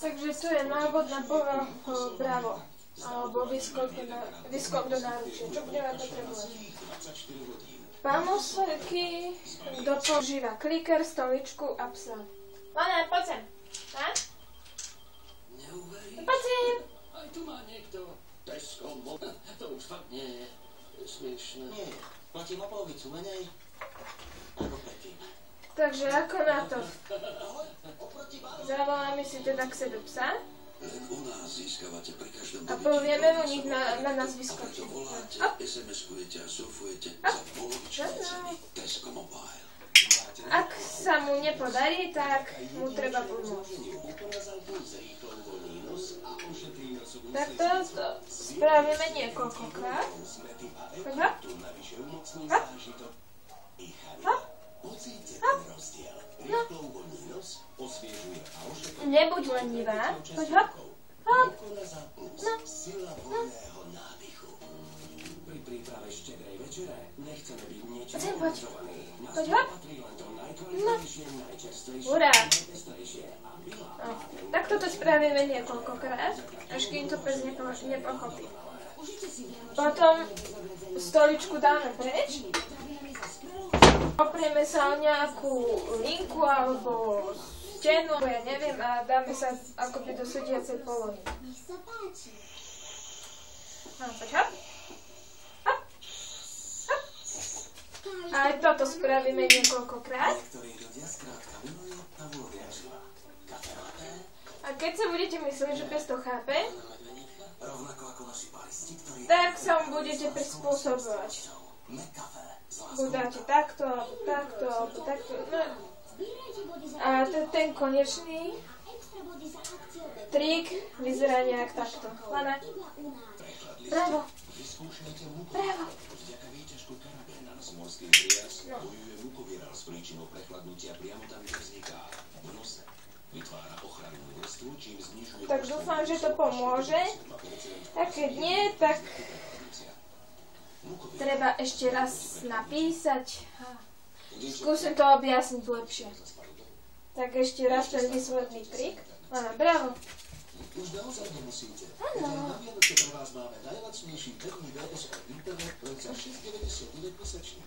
Takže to je návod na bravo. Alebo vyskok do náručia. Čo budeme potrebovať? Pamusky, kto používa kliker, stoličku a psa. Lana, poď sem. Poď sem. Aj tu má niekto Tesco. To už fakt nie je smiešné. Nie, platím o polovicu menej ako predtým. Takže ako na to? Zavoláme si teda k sebe psa. Len u nás získavate pri každom a povieme mu, nech na nás vyskočí. Voláte, SMS-kujete a surfujete za polovičné ceny Tesco Mobile. Ak sa mu nepodarí, tak mu treba pomôcť. Takto to spravíme niekoľkokrát. Hop. Hop. Hop. Hop. No. Nebuď lenivá. Poď hop. Hop. No. No. Pri príprave štedrej večere nechceme byť niečo poď. Poď hop. No. Urá. No. Takto to spravíme niekoľkokrát, až kým to pes nepochopí. Potom stoličku dáme preč. Oprieme sa o nejakú linku alebo stenu, ja neviem, a dáme sa akoby do sediacej polohy. No, poď hop. Hop. Hop. Aj toto spravíme niekoľkokrát. A keď sa budete myslieť, že pes to chápe, tak sa mu budete prispôsobovať. Buď dáte takto, alebo takto, alebo takto. No. A ten konečný trik vyzerá nejak takto. Lana. Bravo. Bravo. Tak dúfam, že to pomôže. A keď nie, tak treba ešte raz napísať. Skúsim to objasniť lepšie. Tak ešte raz ten výsledný trik. Áno, bravo. Už naozaj nemusíte. Áno. Na Vianoce pre vás máme najlacnejší pevný VSO internet len za 6,99 mesačne.